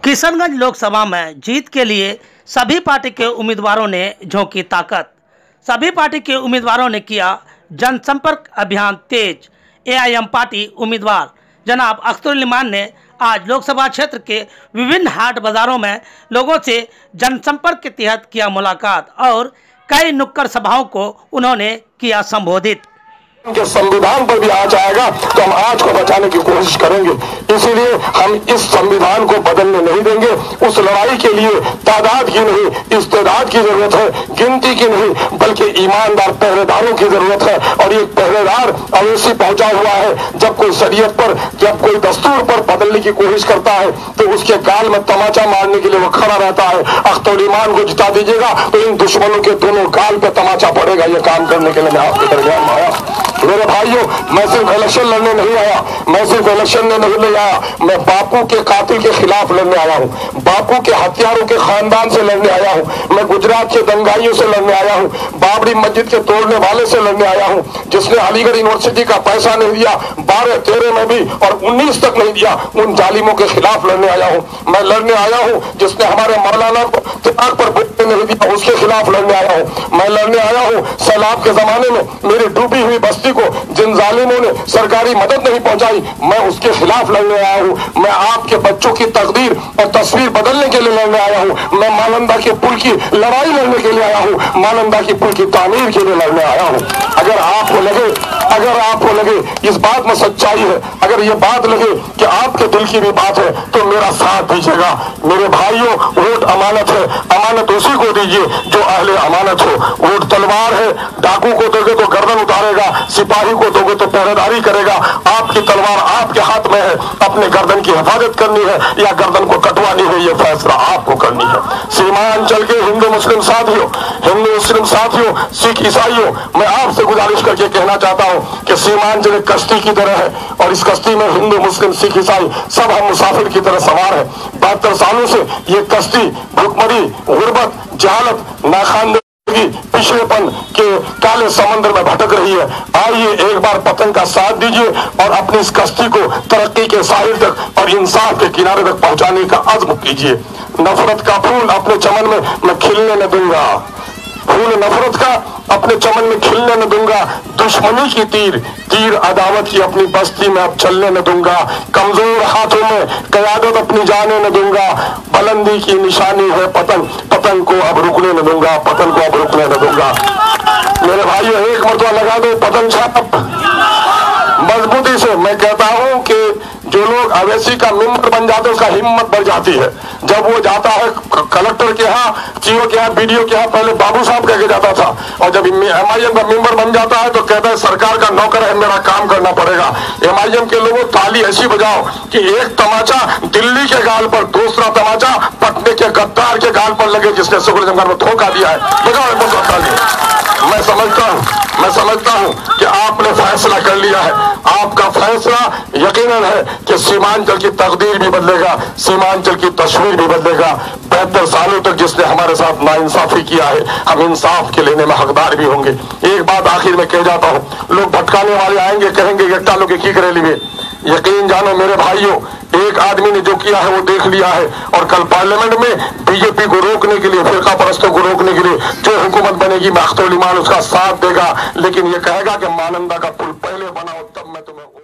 किशनगंज लोकसभा में जीत के लिए सभी पार्टी के उम्मीदवारों ने झोंकी ताकत। सभी पार्टी के उम्मीदवारों ने किया जनसंपर्क अभियान तेज। एआईएम पार्टी उम्मीदवार जनाब अख्तरुल इमान ने आज लोकसभा क्षेत्र के विभिन्न हाट बाजारों में लोगों से जनसंपर्क के तहत किया मुलाकात और कई नुक्कड़ सभाओं को उन्होंने किया संबोधित। के संविधान पर भी आज आएगा तो हम आज को बचाने की कोशिश करेंगे। इसीलिए हम इस संविधान को बदलने नहीं देंगे। उस लड़ाई के लिए तादाद की नहीं, इस्तेदाद की जरूरत है, गिनती की नहीं, बल्कि ईमानदार पहरेदारों की जरूरत है। और ये पहरेदार अवैसी पहुंचा हुआ है। जब कोई शरीयत पर, जब कोई दस्तूर पर बदलने की कोशिश करता है तो उसके गाल में तमाचा मारने के लिए वो खड़ा रहता है। अख्तरुल इमान को जिता दीजिएगा तो इन दुश्मनों के दोनों गाल पे तमाचा पड़ेगा। ये काम करने के लिए मैं आपके दरमियान में आया। मेरे भाइयों, मैं सिर्फ इलेक्शन लड़ने नहीं आया, मैं सिर्फ इलेक्शन में नहीं आया, मैं बापू के कातिल के खिलाफ लड़ने आया हूँ, बापू के हत्यारों के खानदान से लड़ने आया हूँ, मैं गुजरात के दंगाइयों से लड़ने आया हूँ, बाबरी मस्जिद के तोड़ने वाले से लड़ने आया हूँ, जिसने अलीगढ़ यूनिवर्सिटी का पैसा नहीं दिया, 12-13 में भी और 19 तक नहीं दिया, उन जालिमों के खिलाफ लड़ने आया हूँ। मैं लड़ने आया हूँ जिसने हमारे मौलाना को तिराग पर बोलने नहीं दिया, उसके खिलाफ लड़ने आया हूँ। मैं लड़ने आया हूँ सैलाब के जमाने में मेरी डूबी हुई बस्ती को जिन जालिमों ने सरकारी मदद नहीं पहुंचाई, मैं उसके खिलाफ लड़ने आया हूं। मैं आपके बच्चों की तकदीर और तस्वीर बदलने के लिए लड़ने आया हूं। मैं मालंदा के पुल की लड़ाई लड़ने के लिए आया हूं, मालंदा की पुल की तामीर के लिए लड़ने आया हूं। अगर आपको लगे इस बात में सच्चाई है, अगर ये बात लगे कि आपके दिल की भी बात है तो मेरा साथ दीजिएगा। मेरे भाइयों, वोट अमानत है, अमानत उसी को दीजिए जो अहले अमानत हो। वोट तलवार है, डाकू को दोगे तो गर्दन उतारेगा, सिपाही को दोगे तो पहरेदारी करेगा। आपकी तलवार आपके हाथ में है, अपने गर्दन की हिफाजत करनी है या गर्दन को कटवानी है, ये फैसला आपको करनी है। सीमांचल के हिंदू मुस्लिम साथियों, सिख ईसाइयों, मैं आपसे गुजारिश करके कहना चाहता हूं कि सीमांचल एक कश्ती की तरह है और इस कश्ती में हिंदू मुस्लिम सिख ईसाई सब हम मुसाफिर की तरह सवार है। 72 सालों से ये कश्ती भुखमरी, गुर्बत, जहालत, नाखानदगी, पिछड़ेपन के काले समंदर में भटक रही है। आइए एक बार पतंग का साथ दीजिए और अपनी इस कश्ती को तरक्की के साहिल तक और इंसाफ के किनारे तक पहुंचाने का अज़्म कीजिए। नफरत का फूल अपने चमन में मैं खिलने न दूंगा, फूल नफरत का अपने चमन में खिलने न दूंगा। दुश्मनी की तीर अदावत की अपनी बस्ती में अब चलने न दूंगा। कमजोर हाथों में क़यादत अपनी जाने न दूंगा। बुलंदी की निशानी है पतंग को अब रुकने न दूंगा, पतंग को अब रुकने न दूंगा। मेरे भाइयों, एक मरतबा लगा दो पतंग छाप मजबूती से। मैं कहता हूं कि जो लोग अवैसी का मेंबर बन जाते हैं उसका हिम्मत बढ़ जाती है। जब वो जाता है कलेक्टर के यहाँ, सीओ के यहाँ, बीडीओ के यहाँ, पहले बाबू साहब कह के जाता था और जब एमआईएम का मेंबर बन जाता है तो कहता है सरकार का नौकर है, मेरा काम करना पड़ेगा। एमआईएम के लोगों ताली ऐसी बजाओ कि एक तमाचा दिल्ली के गाल पर, दूसरा तमाचा पटने के गद्दार के गाल पर लगे जिसने सुगुल जंगल में धोखा दिया है। बजाओ ताली। मैं समझता हूं कि आपने फैसला कर लिया है। आपका फैसला यकीनन है कि सीमांचल की तकदीर भी बदलेगा, सीमांचल की तस्वीर भी बदलेगा। 72 सालों तक जिसने हमारे साथ नाइंसाफी किया है, हम इंसाफ के लेने में हकदार भी होंगे। एक बात आखिर में कह जाता हूं, लोग भटकाने वाले आएंगे, कहेंगे गेट्टा लोग की करेली में। यकीन जानो मेरे भाइयों, एक आदमी ने जो किया है वो देख लिया है और कल पार्लियामेंट में बीजेपी को रोकने के लिए, फिरका परस्तों को रोकने के लिए जो हुकूमत बनेगी, अख्तरुल इमान उसका साथ देगा। लेकिन ये कहेगा कि मालंदा का पुल पहले बनाओ तब मैं तुम्हें